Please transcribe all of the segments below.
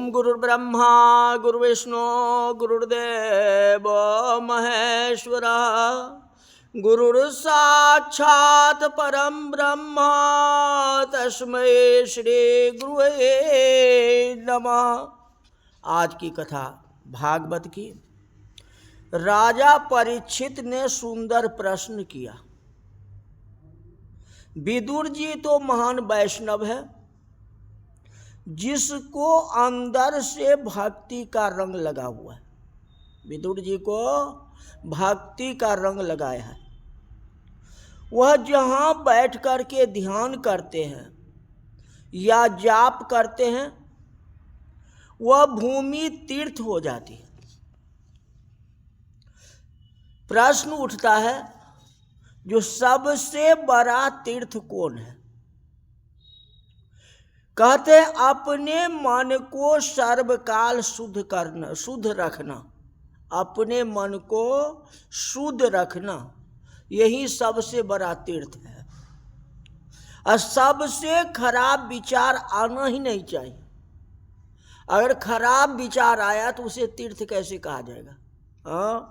ओम गुरुर्ब्रह्मा गुरुर्विष्णु गुरुर्देव महेश्वरा गुरुर्साक्षात् परम ब्रह्म तस्मै श्री गुरुवे नमः। आज की कथा भागवत की। राजा परीक्षित ने सुंदर प्रश्न किया। विदुर जी तो महान वैष्णव है, जिसको अंदर से भक्ति का रंग लगा हुआ है। विदुर जी को भक्ति का रंग लगाया है। वह जहाँ बैठ करके ध्यान करते हैं या जाप करते हैं, वह भूमि तीर्थ हो जाती है। प्रश्न उठता है, जो सबसे बड़ा तीर्थ कौन है? कहते अपने मन को सर्वकाल शुद्ध रखना। अपने मन को शुद्ध रखना, यही सबसे बड़ा तीर्थ है। और सबसे खराब विचार आना ही नहीं चाहिए। अगर खराब विचार आया तो उसे तीर्थ कैसे कहा जाएगा? हाँ,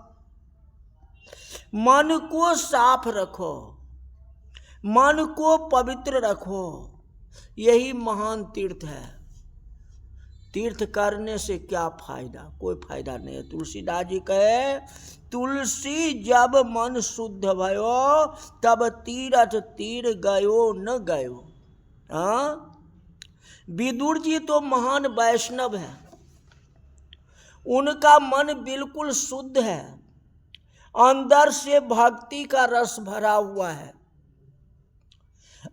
मन को साफ रखो, मन को पवित्र रखो, यही महान तीर्थ है। तीर्थ करने से क्या फायदा? कोई फायदा नहीं है। तुलसीदास जी कहे, तुलसी जब मन शुद्ध भयो तब तीरथ तीर गयो न गयो। हाँ, विदुर जी तो महान वैष्णव है, उनका मन बिल्कुल शुद्ध है, अंदर से भक्ति का रस भरा हुआ है।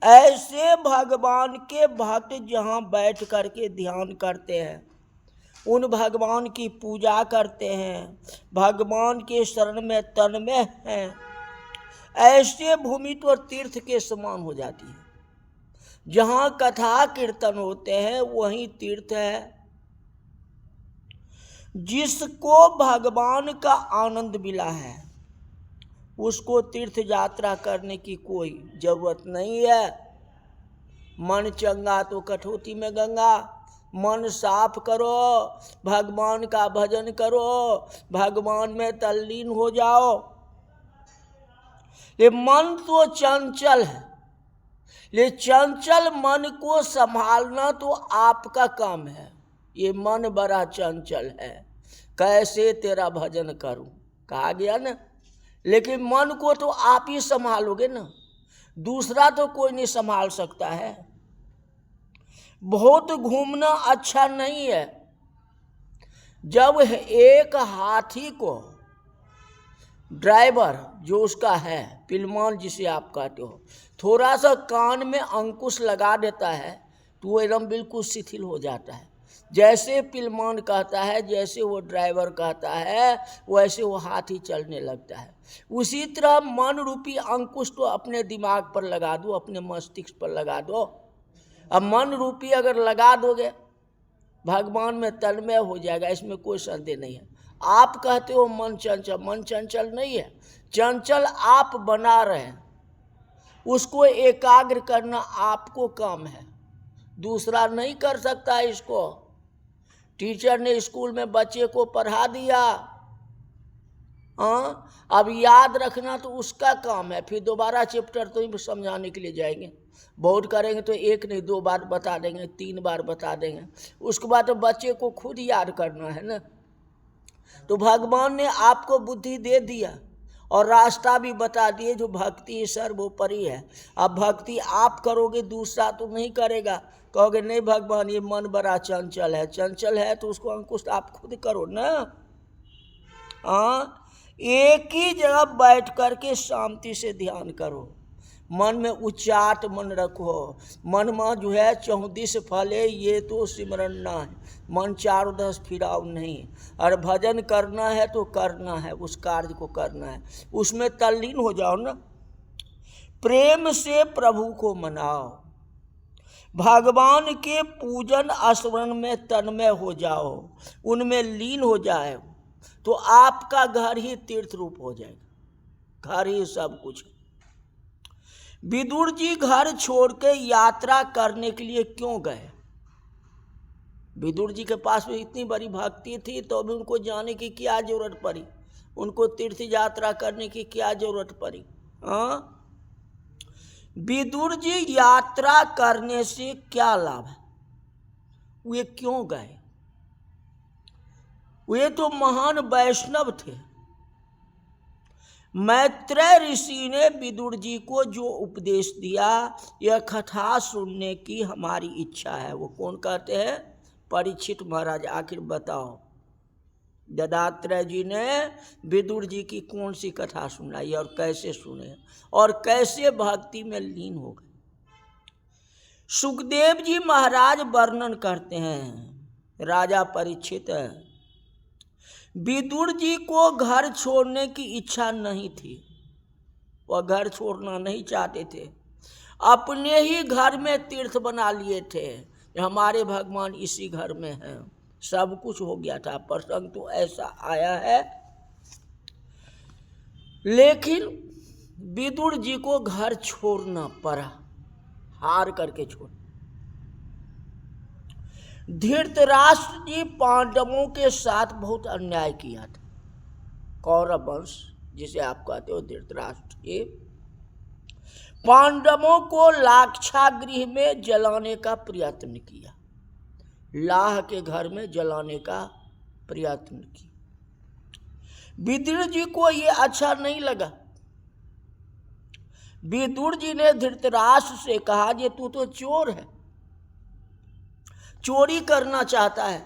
ऐसे भगवान के भक्त जहाँ बैठ करके ध्यान करते हैं, उन भगवान की पूजा करते हैं, भगवान के शरण में तन्मय हैं, ऐसे भूमि तो तीर्थ के समान हो जाती है। जहाँ कथा कीर्तन होते हैं वहीं तीर्थ है। जिसको भगवान का आनंद मिला है, उसको तीर्थ यात्रा करने की कोई जरूरत नहीं है। मन चंगा तो कठौती में गंगा। मन साफ करो, भगवान का भजन करो, भगवान में तल्लीन हो जाओ। ये मन तो चंचल है, ये चंचल मन को संभालना तो आपका काम है। ये मन बड़ा चंचल है, कैसे तेरा भजन करूं, कहा गया ना। लेकिन मन को तो आप ही संभालोगे ना, दूसरा तो कोई नहीं संभाल सकता है। बहुत घूमना अच्छा नहीं है। जब एक हाथी को ड्राइवर जो उसका है, पिलमान जिसे आप कहते हो, थोड़ा सा कान में अंकुश लगा देता है तो वो एकदम बिल्कुल शिथिल हो जाता है। जैसे पिलमान कहता है, जैसे वो ड्राइवर कहता है, वैसे वो हाथी चलने लगता है। उसी तरह मन रूपी अंकुश तो अपने दिमाग पर लगा दो, अपने मस्तिष्क पर लगा दो। अब मन रूपी अगर लगा दोगे, भगवान में तन्मय हो जाएगा, इसमें कोई संदेह नहीं है। आप कहते हो मन चंचल, मन चंचल नहीं है। चंचल आप बना रहे हैं, उसको एकाग्र करना आपको काम है, दूसरा नहीं कर सकता इसको। टीचर ने स्कूल में बच्चे को पढ़ा दिया, हाँ, अब याद रखना तो उसका काम है। फिर दोबारा चैप्टर तो ही समझाने के लिए जाएंगे, बोर्ड करेंगे तो एक नहीं 2 बार बता देंगे, 3 बार बता देंगे। उसके बाद तो बच्चे को खुद याद करना है ना। तो भगवान ने आपको बुद्धि दे दिया और रास्ता भी बता दिए, जो भक्ति सर्वोपरि है। अब भक्ति आप करोगे, दूसरा तो नहीं करेगा। कहोगे नहीं भगवान ये मन बड़ा चंचल है, चंचल है तो उसको अंकुश आप खुद करो ना। हाँ, एक ही जगह बैठ करके शांति से ध्यान करो, मन में उच्चाट मन रखो। मन में जो है 34 फले ये तो सिमरन ना है, मन 4-10 फिराव नहीं। और भजन करना है तो करना है, उस कार्य को करना है, उसमें तल्लीन हो जाओ ना। प्रेम से प्रभु को मनाओ, भगवान के पूजन स्मरण में तन्मय हो जाओ, उनमें लीन हो जाए, तो आपका घर ही तीर्थ रूप हो जाएगा। घर ही सब कुछ। विदुर जी घर छोड़ के यात्रा करने के लिए क्यों गए? विदुर जी के पास में इतनी बड़ी भक्ति थी तो भी उनको जाने की क्या जरूरत पड़ी, उनको तीर्थ यात्रा करने की क्या जरूरत पड़ी। हाँ, विदुर जी यात्रा करने से क्या लाभ है, वे क्यों गए? वे तो महान वैष्णव थे। मैत्रेय ऋषि ने विदुर जी को जो उपदेश दिया, यह कथा सुनने की हमारी इच्छा है। वो कौन कहते हैं? परीक्षित महाराज। आखिर बताओ, दत्तात्रेय जी ने विदुर जी की कौन सी कथा सुनाई और कैसे सुने और कैसे भक्ति में लीन हो गए? सुखदेव जी महाराज वर्णन करते हैं, राजा परीक्षित विदुर जी को घर छोड़ने की इच्छा नहीं थी, वह घर छोड़ना नहीं चाहते थे, अपने ही घर में तीर्थ बना लिए थे। हमारे भगवान इसी घर में हैं, सब कुछ हो गया था। प्रसंग तो ऐसा आया है, लेकिन विदुर जी को घर छोड़ना पड़ा, हार करके छोड़। धृतराष्ट्र जी पांडवों के साथ बहुत अन्याय किया था। कौरव वंश जिसे आप कहते हो, धृतराष्ट्र जी पांडवों को लाक्षागृह में जलाने का प्रयत्न किया, लाह के घर में जलाने का प्रयत्न किया। विदुर जी को ये अच्छा नहीं लगा। विदुर जी ने धृतराष्ट्र से कहा, ये तू तो चोर है, चोरी करना चाहता है,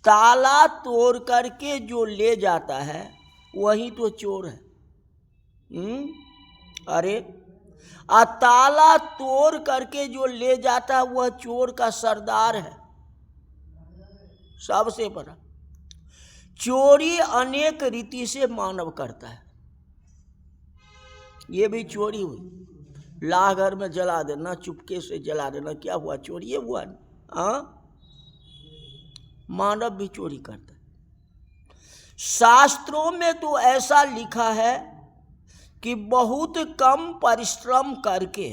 ताला तोड़ करके जो ले जाता है वही तो चोर है। अरे ताला तोड़ करके जो ले जाता है वह चोर का सरदार है, सबसे बड़ा। चोरी अनेक रीति से मानव करता है, ये भी चोरी हुई। लाह घर में जला देना, चुपके से जला देना, क्या हुआ? चोरी हुआ। हाँ, मानव भी चोरी करता है। शास्त्रों में तो ऐसा लिखा है कि बहुत कम परिश्रम करके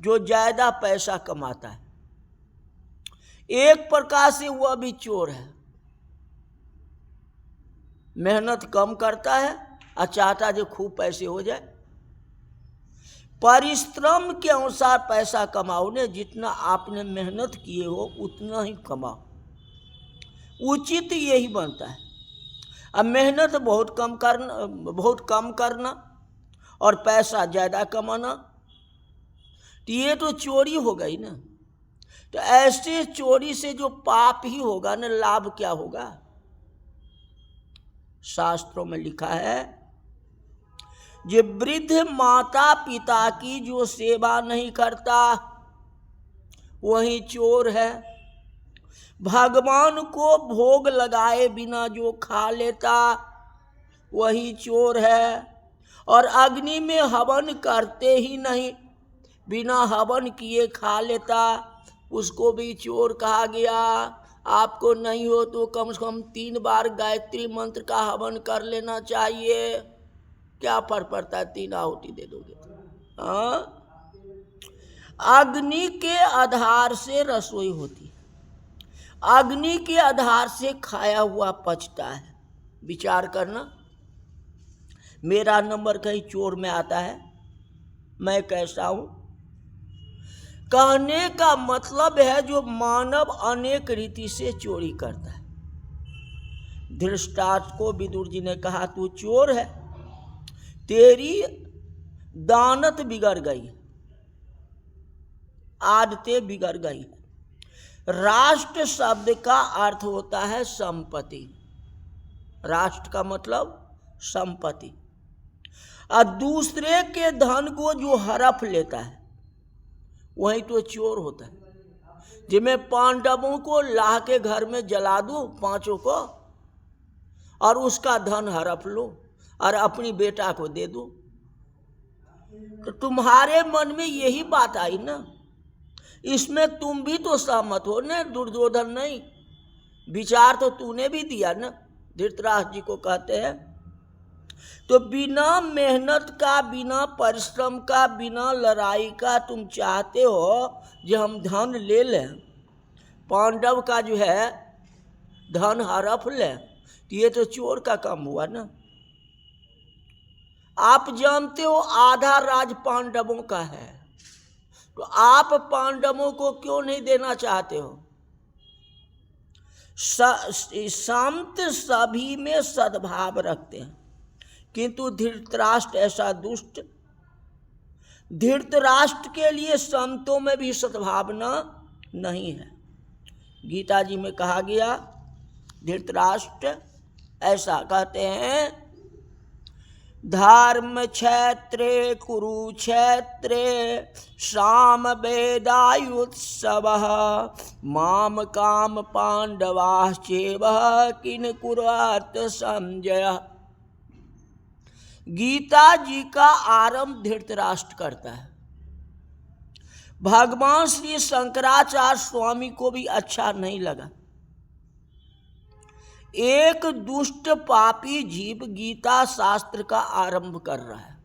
जो ज्यादा पैसा कमाता है, एक प्रकार से वह भी चोर है। मेहनत कम करता है और चाहता जो खूब पैसे हो जाए। परिश्रम के अनुसार पैसा कमाओ ने, जितना आपने मेहनत किए हो उतना ही कमाओ, उचित यही बनता है। अब मेहनत बहुत कम करना और पैसा ज़्यादा कमाना, तो ये तो चोरी हो गई ना। तो ऐसे चोरी से जो पाप ही होगा ना, लाभ क्या होगा? शास्त्रों में लिखा है, जो वृद्ध माता पिता की जो सेवा नहीं करता वही चोर है। भगवान को भोग लगाए बिना जो खा लेता वही चोर है। और अग्नि में हवन करते ही नहीं, बिना हवन किए खा लेता, उसको भी चोर कहा गया। आपको नहीं हो तो कम से कम 3 बार गायत्री मंत्र का हवन कर लेना चाहिए। क्या फर्क पड़ता है, 3 आहुति दे दोगे। हाँ, अग्नि के आधार से रसोई होती है, अग्नि के आधार से खाया हुआ पचता है। विचार करना, मेरा नंबर कहीं चोर में आता है, मैं कैसा हूं? कहने का मतलब है जो मानव अनेक रीति से चोरी करता है। धृतराष्ट्र को विदुर जी ने कहा, तू चोर है, तेरी दानत बिगड़ गई, आदतें बिगड़ गई। राष्ट्र शब्द का अर्थ होता है संपत्ति, राष्ट्र का मतलब संपत्ति। और दूसरे के धन को जो हड़प लेता है वही तो चोर होता है। जिसमें पांडवों को लाह के घर में जला दूं 5 को, और उसका धन हड़प लो और अपनी बेटा को दे दो, तो तुम्हारे मन में यही बात आई ना। इसमें तुम भी तो सहमत हो ना, दुर्योधन नहीं। विचार तो तूने भी दिया ना, धृतराष्ट्र जी को कहते हैं। तो बिना मेहनत का, बिना परिश्रम का, बिना लड़ाई का तुम चाहते हो कि हम धन ले लें, पांडव का जो है धन हड़प ले, तो ये तो चोर का काम हुआ ना। आप जानते हो आधा राज पांडवों का है, तो आप पांडवों को क्यों नहीं देना चाहते हो? संत सभी में सद्भाव रखते हैं, किंतु धृतराष्ट्र ऐसा दुष्ट। धृतराष्ट्र के लिए संतों में भी सद्भावना नहीं है। गीता जी में कहा गया, धृतराष्ट्र ऐसा कहते हैं, धर्म क्षेत्रे कुरुक्षेत्रे साम वेदायुत्सव माम काम पांडवाश्चैव किन कुर्यात् संजय। गीता जी का आरंभ धृतराष्ट्र करता है। भगवान श्री शंकराचार्य स्वामी को भी अच्छा नहीं लगा। एक दुष्ट पापी जीव गीता शास्त्र का आरंभ कर रहा है,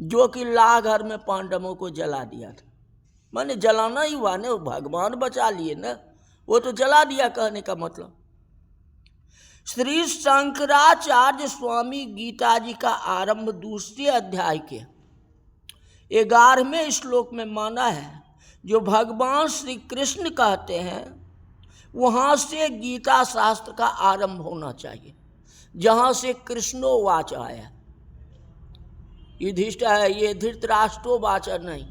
जो कि लाघर में पांडवों को जला दिया था। माने जलाना ही हुआ ना, भगवान बचा लिए ना, वो तो जला दिया कहने का मतलब। श्री शंकराचार्य स्वामी गीता जी का आरंभ दूसरे अध्याय के 11वें श्लोक में माना है, जो भगवान श्री कृष्ण कहते हैं वहाँ से गीता शास्त्र का आरंभ होना चाहिए, जहाँ से कृष्णोवाच आया। युधिष्ठिर है, ये धृतराष्ट्रोवाच नहीं।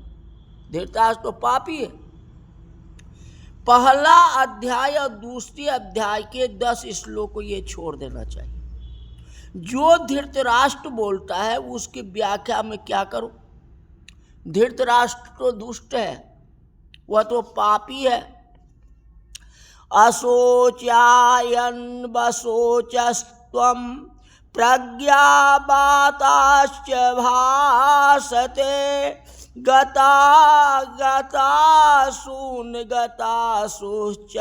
धृतराष्ट्र तो पापी है। पहला अध्याय और दूसरे अध्याय के 10 श्लोक को ये छोड़ देना चाहिए। जो धृतराष्ट्र बोलता है उसकी व्याख्या में क्या करूं? धृतराष्ट्र तो दुष्ट है, वह तो पापी है। अशोचायन वशोचस्त्वं प्रज्ञावाताश्च भासते गता गतासून गतासुश्च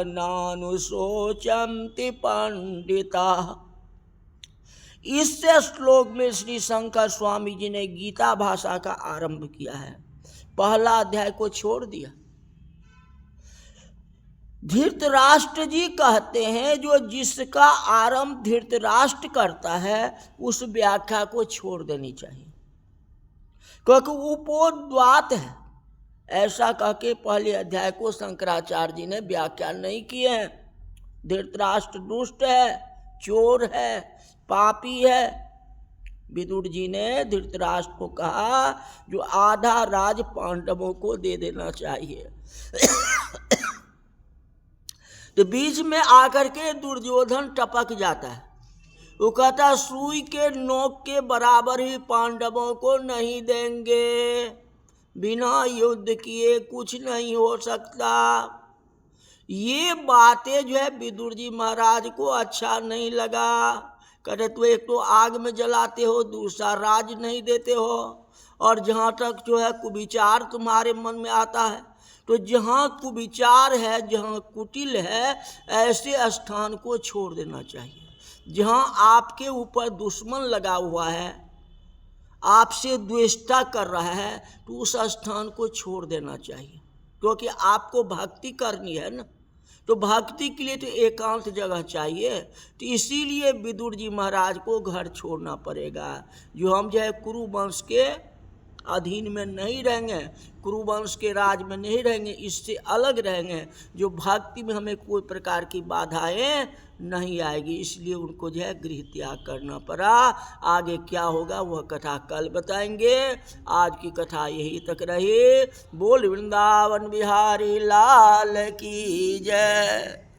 नानुशोचन्ति पंडिता। इस श्लोक में श्री शंकर स्वामी जी ने गीता भाषा का आरंभ किया है, पहला अध्याय को छोड़ दिया। धृतराष्ट्र जी कहते हैं, जो जिसका आरंभ धृतराष्ट्र करता है उस व्याख्या को छोड़ देनी चाहिए, क्योंकि उपोद्वात है। ऐसा कह के पहले अध्याय को शंकराचार्य जी ने व्याख्या नहीं किए हैं। धृतराष्ट्र दुष्ट है, चोर है, पापी है। विदुर जी ने धृतराष्ट्र को कहा, जो आधा राज पांडवों को दे देना चाहिए। तो बीच में आकर के दुर्योधन टपक जाता है। वो कहता, सुई के नोक के बराबर ही पांडवों को नहीं देंगे, बिना युद्ध किए कुछ नहीं हो सकता। ये बातें जो है विदुर जी महाराज को अच्छा नहीं लगा। कहते, तो एक तो आग में जलाते हो, दूसरा राज नहीं देते हो, और जहाँ तक जो है कुविचार तुम्हारे मन में आता है, तो जहाँ कुविचार है, जहाँ कुटिल है, ऐसे स्थान को छोड़ देना चाहिए। जहाँ आपके ऊपर दुश्मन लगा हुआ है, आपसे द्वेषता कर रहा है, तो उस स्थान को छोड़ देना चाहिए, क्योंकि आपको भक्ति करनी है ना। तो भक्ति के लिए तो एकांत जगह चाहिए। तो इसीलिए विदुर जी महाराज को घर छोड़ना पड़ेगा। जो हम जो है कुरुवंश के अधीन में नहीं रहेंगे, कुरुवंश के राज में नहीं रहेंगे, इससे अलग रहेंगे, जो भक्ति में हमें कोई प्रकार की बाधाएं नहीं आएगी। इसलिए उनको जो है गृह त्याग करना पड़ा। आगे क्या होगा वह कथा कल बताएंगे। आज की कथा यही तक रही। बोल वृंदावन बिहारी लाल की जय।